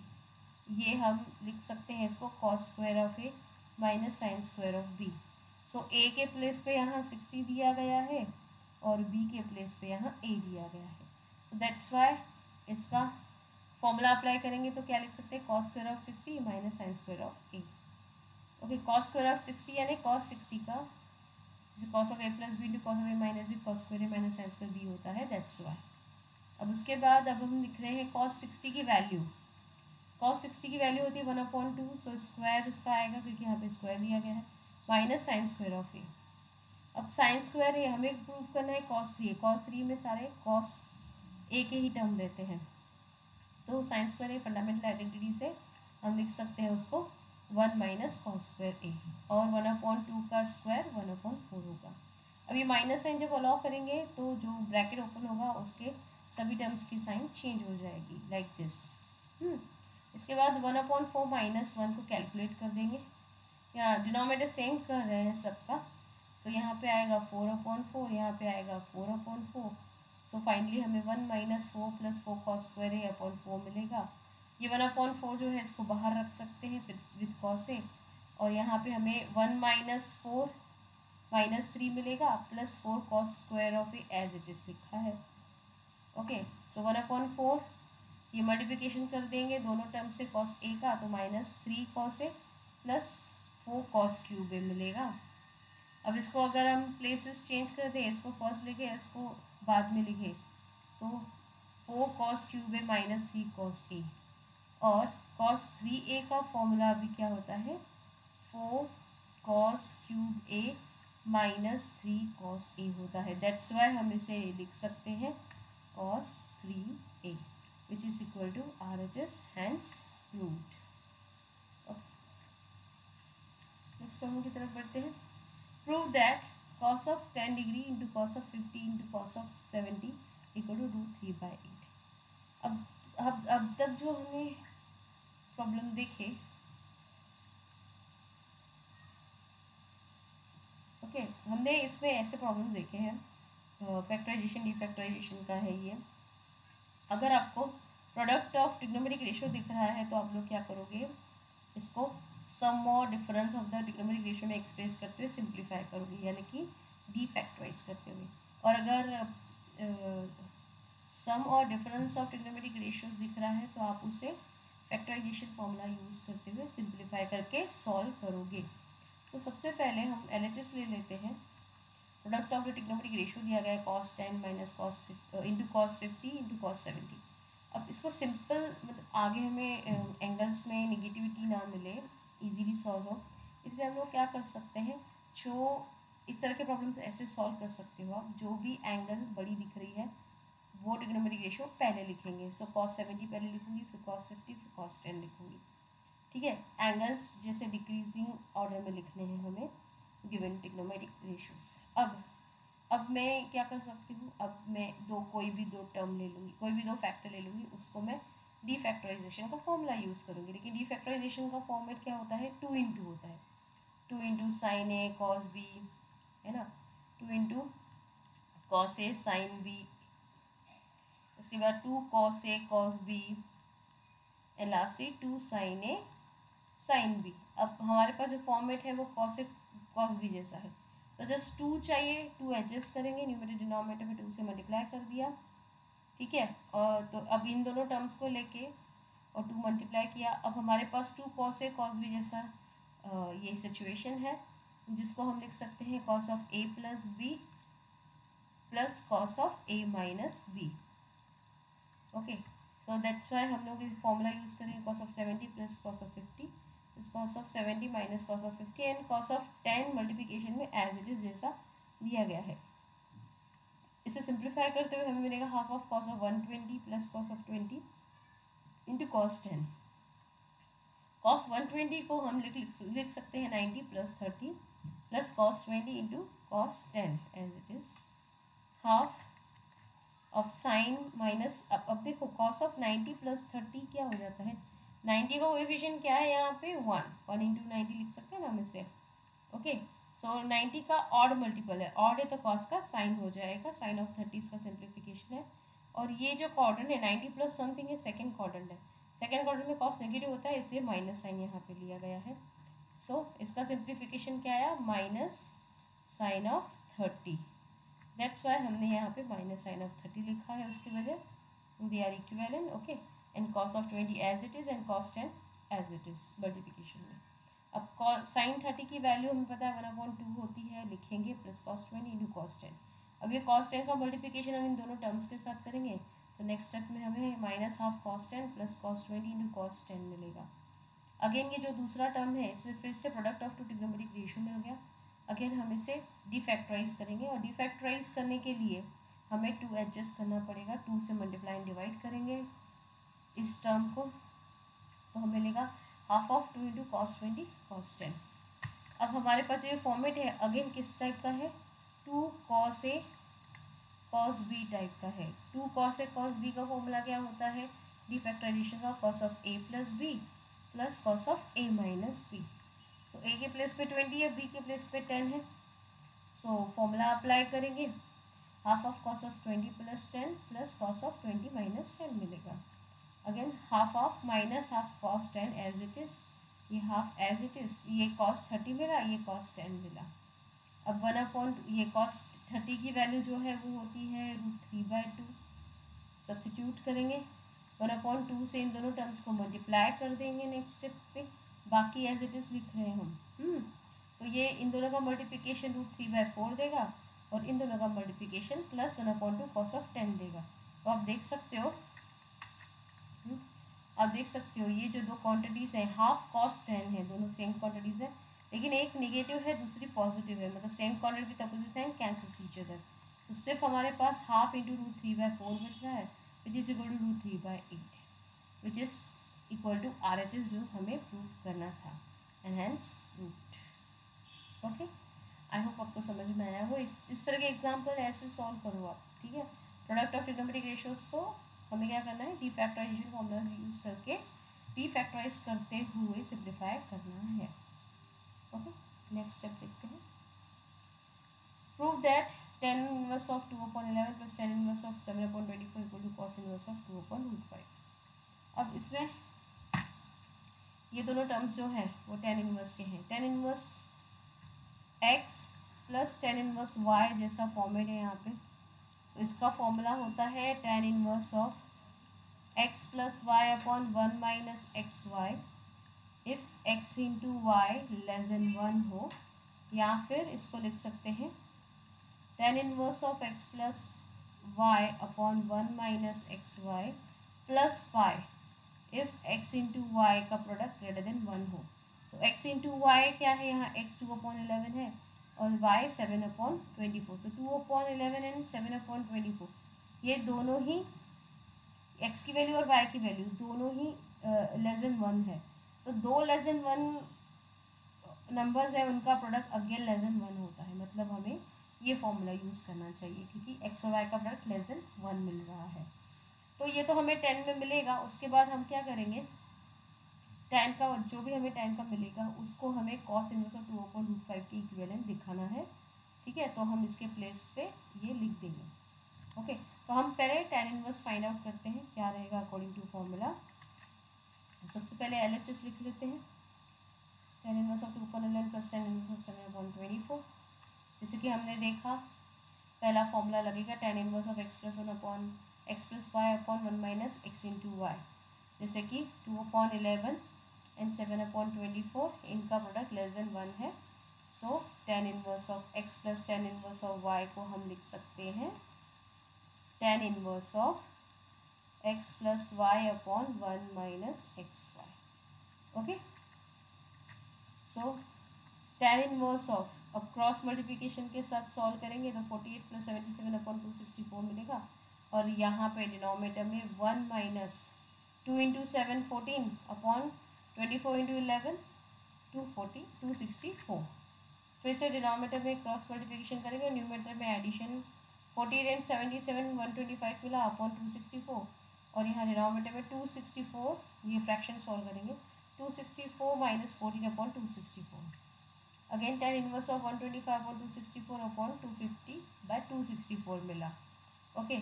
ये हम लिख सकते हैं इसको cos square of a minus sine square of b। So a के प्लेस पे यहाँ 60 दिया गया है और b के प्लेस पे यहाँ a दिया गया है। सो दैट्स वाई इसका फॉर्मूला अप्लाई करेंगे तो क्या लिख सकते हैं, cos square of 60 minus sine square of a। Okay, cos square of 60 यानी कॉस 60 का जैसे cos of a plus B into cos of a minus b cos square a minus sine square b होता है, that's Y. अब उसके बाद अब हम लिख रहे हैं कॉस 60 की वैल्यू, कॉस 60 की वैल्यू होती है 1/2, सो स्क्वायर उसका आएगा क्योंकि यहाँ पे स्क्वायर दिया गया है, माइनस साइन स्क्वायर ऑफ ए। अब साइन स्क्वायर है, हमें प्रूव करना है कॉस 3, कॉस 3 में सारे कॉस ए के ही टर्म रहते हैं, तो साइन स्क्वायर ए फंडामेंटल आइडेंटिटी से हम लिख सकते हैं उसको 1 माइनस कॉस स्क्वायर ए, और 1/2 का स्क्वायर 1/4 होगा। अब ये माइनस साइन जब अलाउ करेंगे तो जो ब्रैकेट ओपन होगा उसके सभी टर्म्स की साइन चेंज हो जाएगी लाइक दिस। इसके बाद 1/4 माइनस 1 को कैलकुलेट कर देंगे, यहाँ डिनोमिनेटर सेम कर रहे हैं सबका, सो यहाँ पे आएगा 4/4, यहाँ पे आएगा 4/4, सो फाइनली हमें 1 माइनस 4 प्लस 4 कॉस स्क्वायर ए अपॉन 4 मिलेगा। ये 1/4 जो है इसको बाहर रख सकते हैं फिर विथ कॉस ए, और यहाँ पे हमें 1 माइनस 4 माइनस 3 मिलेगा plus 4 cos square of a as it is लिखा है। ओके, सो 1/4 ये मल्टीप्लिकेशन कर देंगे दोनों टर्म से कॉस ए का, तो minus 3 cos A plus 4 cos cube ए मिलेगा। अब इसको अगर हम प्लेसेस चेंज कर दें, इसको फर्स्ट लिखे इसको बाद में लिखे, तो 4 cos cube a minus 3 cos ए, और कॉस 3a का फॉर्मूला अभी क्या होता है, 4 cos cube a minus 3 cos a होता है, दैट्स वाई हम इसे लिख सकते हैं cos 3a which is equal to RHS, hence proved। Next problem की तरफ बढ़ते हैं। Prove that cos of 10 degree into cos of 50 into cos of 70 equal to √3/8। अब तक जो हमने प्रॉब्लम देखे, ओके, हमने इसमें ऐसे प्रॉब्लम्स देखे हैं, फैक्टराइजेशन डिफैक्टराइजेशन का है ये। अगर आपको प्रोडक्ट ऑफ ट्रिग्नोमेट्रिक रेशियो दिख रहा है तो आप लोग क्या करोगे, इसको सम और difference of the trigonometric ratio में एक्सप्रेस करते हुए सिंप्लीफाई करोगे, यानी कि डिफैक्टराइज करते हुए। और अगर सम और डिफरेंस ऑफ ट्रिग्नोमेट्रिक रेशियोज दिख रहा है तो आप उसे फैक्टराइजेशन फॉर्मूला यूज़ करते हुए सिंप्लीफाई करके सॉल्व करोगे। तो सबसे पहले हम LHS ले लेते हैं। Product of the trigonometric ratio दिया गया है cos 10 minus cos into cos 50 into cos 70। अब इसको सिंपल मतलब आगे हमें एंगल्स में निगेटिविटी ना मिले, इजीली सॉल्व हो, इसलिए हम लोग क्या कर सकते हैं, जो इस तरह के प्रॉब्लम ऐसे सॉल्व कर सकते हो आप, जो भी एंगल बड़ी दिख रही है वो ट्रिग्नोमेट्रिक रेशियो पहले लिखेंगे। सो cos 70 पहले लिखूंगी, फिर cos 50, फिर cos 10 लिखूंगी, ठीक है। एंगल्स जैसे डिक्रीजिंग ऑर्डर में लिखने हैं हमें गिवन ट्रिग्नोमेट्रिक रेशियोज। अब मैं क्या कर सकती हूँ, अब मैं कोई भी दो टर्म ले लूँगी, कोई भी दो फैक्टर ले लूँगी, उसको मैं डिफैक्टराइजेशन का फॉर्मूला यूज़ करूँगी। लेकिन डिफैक्टराइजेशन का फॉर्मेट क्या होता है, 2 × होता है, 2 × साइन ए कॉस बी, है ना, 2 × कॉस ए साइन बी, उसके बाद 2 cos A cos b, and lastly 2 sine a sine b. अब हमारे पास जो फॉर्मेट है वो कॉस ए कॉस बी जैसा है, तो जस्ट 2 चाहिए, 2 एडजस्ट करेंगे, न्यूमरेटर डिनोमिनेटर में 2 से मल्टीप्लाई कर दिया, ठीक है। और तो अब इन दोनों टर्म्स को लेके और 2 मल्टीप्लाई किया, अब हमारे पास 2 कॉस ए कॉस बी जैसा ये सिचुएशन है, जिसको हम लिख सकते हैं cos of A plus b plus cos of A minus b. Okay, so that's why हम लोग फॉर्मूला यूज़ करेंगे cos of 70 plus cos of 50 cos of 70 minus cos of 50 and cos of 10 multiplication में as it is जैसा दिया गया है। इसे simplify करते हुए हमें मिलेगा half of cos of 120 plus cos of 20 into cos 10। cos 120 को हम लिख सकते हैं 90 plus 30 plus cos 20 into cos 10 as it is half of sine minus, अब देखो cos ऑफ 90 प्लस 30 क्या हो जाता है, 90 का कोएफिशिएंट क्या है यहाँ पे 1 × 90 लिख सकते हैं ना हम इसे। ओके, सो 90 का ऑड मल्टीपल है, ऑड है तो कॉस का साइन हो जाएगा, साइन ऑफ 30 इसका सिंप्लीफिकेशन है। और ये जो क्वाड्रेंट है 90 प्लस समथिंग है, सेकंड क्वाड्रेंट है, सेकंड क्वाड्रेंट में कॉस नेगेटिव होता है, इसलिए माइनस साइन यहाँ पे लिया गया है। सो इसका सिंप्लीफिकेशन क्या आया, minus sine of 30, that's why हमने यहाँ पे माइनस साइन ऑफ 30 लिखा है उसकी वजह, they are equivalent. Okay, and cos of 20 as it is and cos 10 as it is multiplication में। अब साइन 30 की वैल्यू हमें पता है 1/2 होती है, लिखेंगे प्लस कॉस 20 इंटू कॉस 10। अब ये कॉस 10 का मल्टीप्लिकेशन हम इन दोनों टर्म्स के साथ करेंगे, तो नेक्स्ट स्टेप में हमें minus half cos 10 plus cos 20 into cos 10 मिलेगा। अगेन ये जो दूसरा टर्म है इसमें फिर से product of two trigonometric ratio मिल गया। अगेन हम इसे डिफैक्टराइज करेंगे, और डिफैक्टराइज करने के लिए हमें 2 एडजस्ट करना पड़ेगा, 2 से मल्टीप्लाई एंड डिवाइड करेंगे इस टर्म को, तो हमें मिलेगा half of 2 into cos 20 cos 10। अब हमारे पास ये फॉर्मेट है अगेन किस टाइप का है, 2 कॉस ए कॉस बी टाइप का है। 2 कॉस ए कॉस बी का फॉर्मूला क्या होता है, डिफैक्टराइजेशन का, cos of A plus b plus cos of A minus b. तो ए के प्लेस पे 20 है, बी के प्लेस पे 10 है, सो फॉर्मूला अप्लाई करेंगे, half of cos of 20 plus 10 plus cos of 20 minus 10 मिलेगा। Again half of minus half cos 10 as it is, ये हाफ एज इट इज़, ये कॉस 30 मिला, ये कॉस 10 मिला। अब 1/, ये कॉस 30 की वैल्यू जो है वो होती है √3/2, सब्सिट्यूट करेंगे, 1/2 से इन दोनों टर्म्स को मल्टीप्लाई कर देंगे नेक्स्ट स्टेप पे, बाकी एज इट इज़ लिख रहे हैं हम। तो ये इन दोनों का मल्टीप्लिकेशन √3/4 देगा, और इन दोनों का मल्टीप्लिकेशन प्लस 1/2 कॉस ऑफ 10 देगा। तो आप देख सकते हो, ये जो दो क्वांटिटीज़ हैं हाफ कॉस 10 है, दोनों सेम क्वांटिटीज़ है, लेकिन एक निगेटिव है दूसरी पॉजिटिव है, मतलब same quantity with opposite sign cancels each other. तो सिर्फ हमारे पास हाफ इंटू √3/4 बच रहा है, which is equal to √3/8, which is equal to RHS जो हमें प्रूव करना था, and hence proved. Okay, I hope आपको समझ में आया हो। इस तरह के एग्जाम्पल ऐसे सॉल्व करो आप, ठीक है। प्रोडक्ट ऑफ ट्रिग्नोमेट्रिक रेशियोज को हमें क्या करना है, डिफैक्टराइजेशन फॉर्मूलाज यूज़ करके डिफैक्टराइज करते हुए सिंप्लीफाई करना है। ओके, नेक्स्ट स्टेप देखते हैं। Prove that tan inverse of 2/11 plus tan inverse of 7/24 equal to cos inverse of 2/5। अब इसमें ये दोनों टर्म्स जो हैं वो tan इनवर्स के हैं। tan inverse x plus tan inverse y जैसा फॉर्मेट है यहाँ पे, तो इसका फॉर्मूला होता है tan inverse of x plus y upon 1 minus x y if x into y less than 1 हो, या फिर इसको लिख सकते हैं tan inverse of x plus y upon 1 minus x y plus pi if x into y का product greater than 1 हो। तो x इंटू वाई क्या है, यहाँ x 2/11 है और y 7/24, so 2/11 एंड 7/24 ये दोनों ही x की वैल्यू और y की वैल्यू दोनों ही लेस देन 1 है, तो दो लेस देन 1 नंबर्स है उनका प्रोडक्ट अगेन लेस देन 1 होता है, मतलब हमें ये फॉर्मूला यूज़ करना चाहिए क्योंकि x और y का प्रोडक्ट लेस देन 1 मिल रहा है। तो ये तो हमें 10 में मिलेगा, उसके बाद हम क्या करेंगे, tan का जो भी हमें tan का मिलेगा उसको हमें cos इनवर्स ऑफ 2/5 की इक्विवेलेंट दिखाना है, ठीक है। तो हम इसके प्लेस पे ये लिख देंगे। ओके, तो हम पहले tan इनवर्स फाइंड आउट करते हैं क्या रहेगा अकॉर्डिंग टू फॉर्मूला। सबसे पहले LHS लिख लेते हैं, tan inverse of 2/11 plus tan inverse of 7/24। जैसे कि हमने देखा पहला फॉर्मूला लगेगा tan inverse of x plus 1 upon 1 minus x into y, जैसे कि 2/11 एंड 7/24 इनका प्रोडक्ट लेस देन 1 है, so tan inverse of x plus tan inverse of y को हम लिख सकते हैं tan inverse of x plus y upon 1 minus x y. Okay, so tan inverse of, अब क्रॉस मल्टीप्लिकेशन के साथ सॉल्व करेंगे तो 48 प्लस 77/264 मिलेगा, और यहाँ पे डिनोमिनेटर में 1 माइनस 2 इंटू 7 14 अपॉन 24 इंटू 11 264। फिर से डिनोमिनेटर में क्रॉस मल्टीप्लिकेशन करेंगे, न्यूमरेटर में एडिशन 48 एंड 77 125 मिला अपॉन 264, और यहाँ डिनोमिनेटर में 264, ये फ्रैक्शन सॉल्व करेंगे 264 minus 14 upon 264। Again tan inverse of 125 upon 264 upon 250/264 मिला। ओके,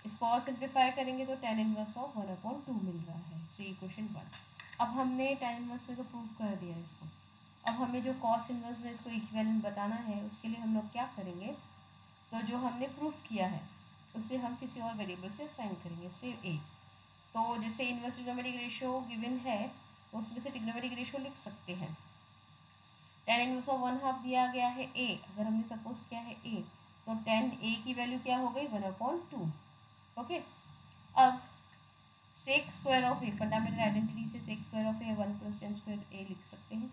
इसको और सिंप्लीफाई करेंगे तो tan इनवर्स ऑफ 1/2 मिल रहा है। सी इक्वेशन 1। अब हमने tan इनवर्स में तो प्रूव कर दिया इसको, अब हमें जो cos इनवर्स में इसको इक्विवेलेंट बताना है उसके लिए हम लोग क्या करेंगे, तो जो हमने प्रूफ किया है उसे हम किसी और वेरिएबल से असाइन करेंगे, से ए। तो जैसे इनवर्स ट्रिग्नोमेट्रिक रेशियो गिवन है उसमें से ट्रिग्नोमेट्रिक रेशियो लिख सकते हैं। tan इनवर्स ऑफ 1/2 दिया गया है ए, अगर हमने सपोज किया है ए, तो tan ए की वैल्यू क्या हो गई 1/2। ओके, अब sec square of A, fundamental identity से sec square of A 1 + tan square A लिख सकते हैं।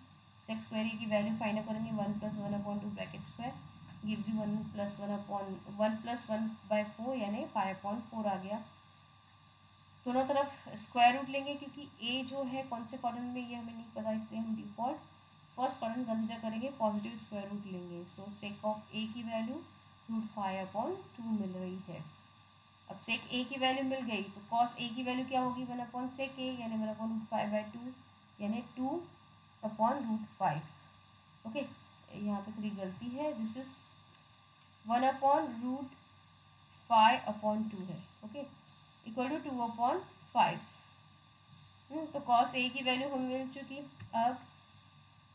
सेक स्क्वायर ए की वैल्यू फाइंड आउट करेंगे 1 + 1/2 ब्रैकेट स्क्वायर गिव्स यू 1 + 1/4 यानी 5/4 आ गया। दोनों तरफ स्क्वायर रूट लेंगे क्योंकि ए जो है कौन से क्वाड्रेंट में ये हमें नहीं पता, इसलिए हम डिफॉल्ट फर्स्ट क्वाड्रेंट कंसिडर करेंगे, पॉजिटिव स्क्वायर रूट लेंगे। सो सेक ऑफ ए की वैल्यू √5/2 मिल रही है। अब सेक ए की वैल्यू मिल गई तो कॉस ए की वैल्यू क्या होगी 1/sec ए यानी 1/√5/2 यानी 2/√5। ओके, यहाँ पे थोड़ी गलती है, दिस इज 1/√5/2 है। Okay, equal to 2/5। तो कॉस ए की वैल्यू हमें मिल चुकी। अब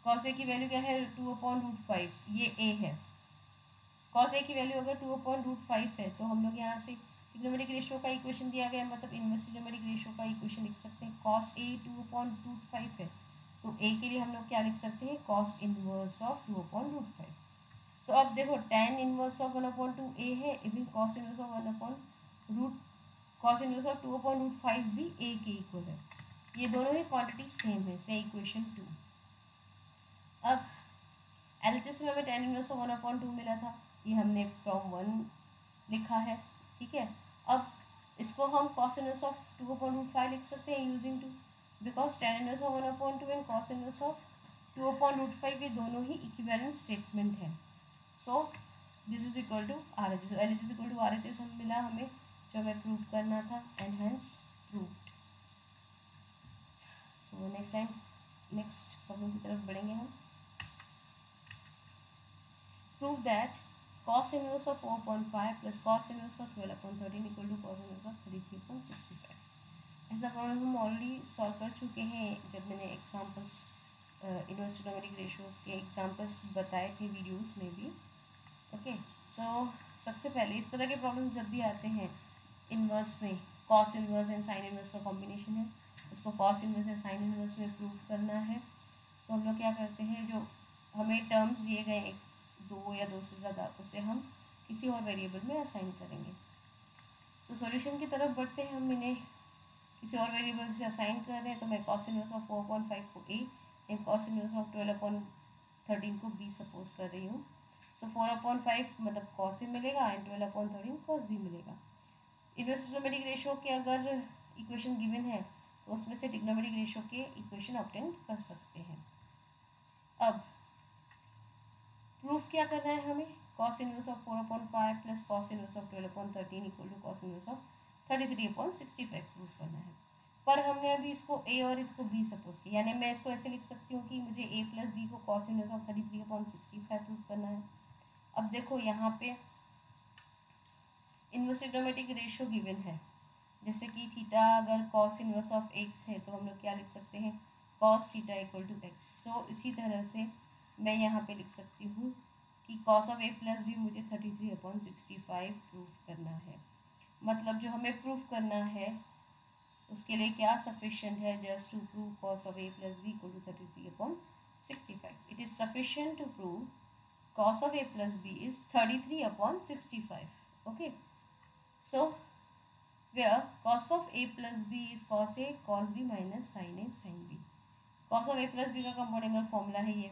कॉस ए की वैल्यू क्या है 2/√5, ये ए है। कॉस ए की वैल्यू अगर 2/√5 है तो हम लोग यहाँ से ट्रिग्नोमेट्रिक रेशियो का इक्वेशन दिया गया है, मतलब इनवर्स ट्रिग्नोमेट्रिक रेशियो का इक्वेशन लिख सकते हैं। कॉस ए 2/√5 है तो ए के लिए हम लोग क्या लिख सकते हैं, कॉस इनवर्स ऑफ 2/√5। सो अब देखो tan इनवर्स ऑफ 1/2 ए है, इवन कॉस इनवर्स ऑफ 2/5 भी ए के इक्वल है। ये दोनों ही क्वांटिटी सेम है, से इक्वेशन 2। अब एलएचएस में हमें tan इनवर्स ऑफ 1/2 मिला था, ये हमने फ्रॉम 1 लिखा है। ठीक है, अब इसको हम cos इनवर्स ऑफ 2/5 लिख सकते हैं using 2, because tan inverse of 1/2 and cos inverse of 2/5 ये दोनों ही इक्विवेलेंट स्टेटमेंट हैं। So this is equal to RHS। So LHS equal to RHS हम मिला हमें, जो हमें प्रूव करना था, and hence proved. So next problem की तरफ बढ़ेंगे हम। Prove that cos inverse of 4/5 plus cos inverse of 12/13 equal to cos inverse of 33.65। ऐसा प्रॉब्लम हम ऑलरेडी सॉल्व कर चुके हैं जब मैंने एग्जाम्पल्स इनवर्स ट्रिग्नोमेट्रिक रेशियोज के एग्जाम्पल्स बताए थे वीडियोस में भी। ओके, सो सबसे पहले इस तरह के प्रॉब्लम जब भी आते हैं इनवर्स में, cos inverse and sine inverse का कॉम्बिनेशन है, उसको cos inverse and sine inverse में प्रूव करना है, तो हम लोग क्या करते हैं, जो हमें टर्म्स दिए गए 2 या 2 से ज़्यादा, उसे हम किसी और वेरिएबल में असाइन करेंगे। सो सॉल्यूशन की तरफ बढ़ते हैं, हम इन्हें किसी और वेरिएबल से असाइन कर रहे हैं, तो मैं cos इनवर्स ऑफ 4/5 को A and cos inverse of 12/13 को बी सपोज कर रही हूँ। सो 4/5 मतलब cos ही मिलेगा एंड 12/13 cos भी मिलेगा। इनवर्स ट्रिग्नोमेट्रिक रेशियो के अगर इक्वेशन गिवन है तो उसमें से ट्रिग्नोमेट्रिक रेशियो के इक्वेशन ऑब्टेन कर सकते हैं। अब प्रूफ क्या करना है हमें, cos inverse of 4/5 plus cos inverse of 12/13 equal to cos inverse of 33/65 proof करना है। पर हमने अभी इसको ए और इसको बी सपोज किया, यानी मैं इसको ऐसे लिख सकती हूँ कि मुझे ए प्लस बी को cos इनवर्स ऑफ 33/65 प्रूफ करना है। अब देखो यहाँ पे इनवर्स ट्रिग्नोमेट्रिक रेशियो गिवन है, जैसे कि थीटा अगर cos इनवर्स ऑफ x है तो हम लोग क्या लिख सकते हैं, cos theta equal to x। So इसी तरह से मैं यहाँ पे लिख सकती हूँ कि cos ऑफ a प्लस भी मुझे 33/65 प्रूफ करना है। मतलब जो हमें प्रूफ करना है उसके लिए क्या सफिशिएंट है, just to prove cos of a plus b equal to 33/65। It is sufficient to prove cos of a plus b is 33/65. Okay, so where cos of a plus b is cos a cos b minus sin a sin b। cos of a plus b का compound angle formula है ये,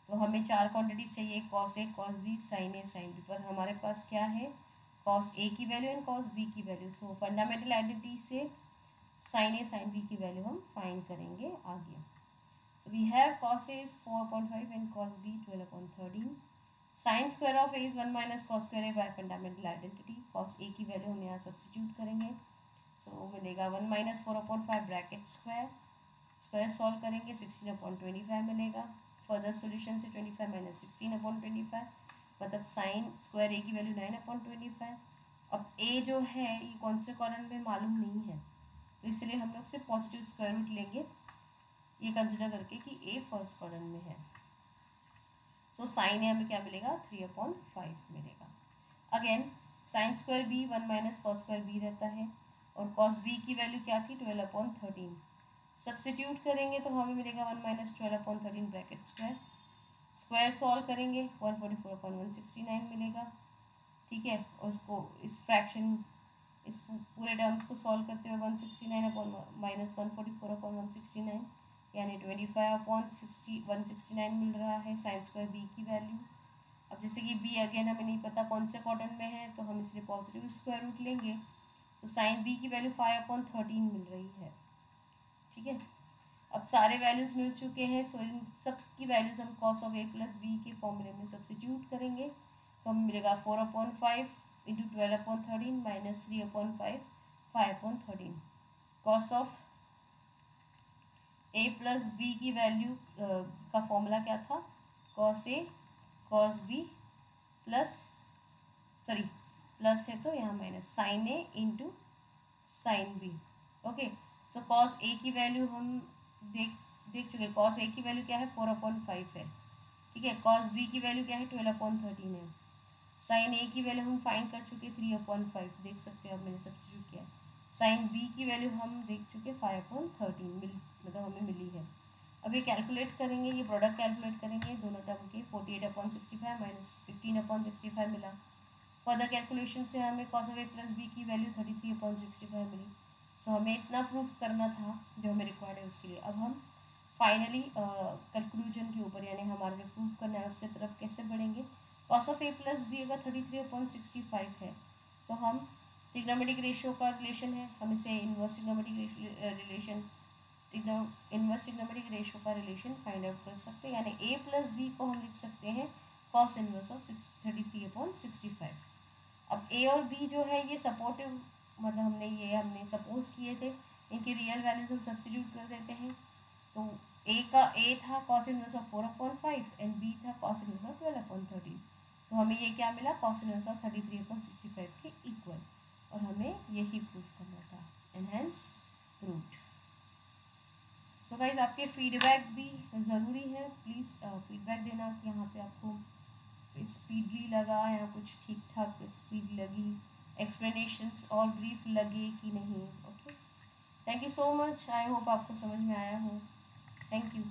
तो हमें 4 quantities चाहिए, cos a cos b sin a sin b, पर हमारे पास क्या है, cos a की वैल्यू एंड cos b की वैल्यू। सो फंडामेंटल आइडेंटिटी से sin a sin b की वैल्यू हम फाइंड करेंगे आगे। So we have cos a is 4/5 and cos b 12/13। Sine square of A is 1 minus cos square A by fundamental identity. Cos A की value हम यहाँ substitute करेंगे, सो मिलेगा 1 minus 4/5 bracket square solve करेंगे 16/25 मिलेगा। फर्दर सॉल्यूशन से 25 minus 16/25 मतलब sine square ए की वैल्यू 9/25। अब ए जो है ये कौन से क्वाड्रेंट में मालूम नहीं है, तो इसलिए हम लोग सिर्फ पॉजिटिव स्क्वायर रूट लेंगे ये कंसिडर करके कि ए फर्स्ट क्वाड्रेंट में है। सो साइन ए हमें क्या मिलेगा 3/5 मिलेगा। Again sine square b 1 minus cos square b रहता है, और कॉस बी की वैल्यू क्या थी 12/13। सब्स्टिट्यूट करेंगे तो हमें मिलेगा 1 minus 12/13 bracket square. Square solve करेंगे 144/169 मिलेगा, ठीक है। और उसको इस फ्रैक्शन इस पूरे टर्म्स को सॉल्व करते हुए 169 अपॉन माइनस 144/169 यानी 25/169 मिल रहा है साइन स्क्वायर बी की वैल्यू। अब जैसे कि बी अगेन हमें नहीं पता कौन से क्वाड्रेंट में है, तो हम इसलिए पॉजिटिव स्क्वायर रूट लेंगे, तो साइन बी की वैल्यू 5/13 मिल रही है, ठीक है। अब सारे वैल्यूज़ मिल चुके हैं, सो इन सब की वैल्यूज़ हम cos of A plus B के फॉर्मूले में सब्स्टिट्यूट करेंगे, तो हमें मिलेगा 4/5 into 12/13 minus 3/5 5/13। Cos of A plus B की वैल्यू का फॉर्मूला क्या था, कॉस ए cos B plus sorry plus है तो यहाँ minus sine A into sine B. Okay, so cos A की वैल्यू हम देख चुके, कॉस ए की वैल्यू क्या है 4/5 है, ठीक है। कॉस बी की वैल्यू क्या है 12/13 है। साइन ए की वैल्यू हम फाइंड कर चुके 3/5, देख सकते हो अब मैंने सब्स्टिट्यूट किया। साइन बी की वैल्यू हम देख चुके 5/13 मतलब हमें मिली है। अब ये कैलकुलेट करेंगे, ये प्रोडक्ट कैलकुलेट करेंगे दोनों टर्म के, 48/65 माइनस 15/65 मिला। फर्दर कैलकुलेशन से हमें cos of A plus B की वैल्यू 33/65 मिली। सो हमें इतना प्रूफ करना था जो हमें रिक्वायर्ड है उसके लिए। अब हम फाइनली कंक्लूजन के ऊपर यानी हमारा जो प्रूफ करना है उसके तरफ कैसे बढ़ेंगे। Cos of A plus b अगर 33/65 है तो हम ट्रिग्नोमेट्रिक रेशियो का रिलेशन है, हम इसे inverse trigonometric relation inverse trigonometric ratio का रिलेशन फाइंड आउट कर सकते हैं, यानी ए प्लस बी को हम लिख सकते हैं कॉस इनवर्स ऑफ 33/65। अब ए और बी जो है ये सपोर्टिव मतलब हमने सपोज किए थे, इनके रियल वैल्यूज हम सब्स्टिट्यूट कर देते हैं, तो ए था cos inverse of 4/5 and b था कॉस इनवर्स ऑफ 12/13, तो हमें ये क्या मिला कॉस इनवर्स ऑफ 33/65 के इक्वल, और हमें यही प्रूफ करना था and hence proved. So guys आपके फीडबैक भी ज़रूरी है, प्लीज़ फीडबैक देना कि यहाँ पे आपको स्पीडली लगा या कुछ ठीक ठाक स्पीड लगी, एक्सप्लेनेशंस और ब्रीफ लगे कि नहीं। Okay, thank you so much, I hope आपको समझ में आया हो। Thank you.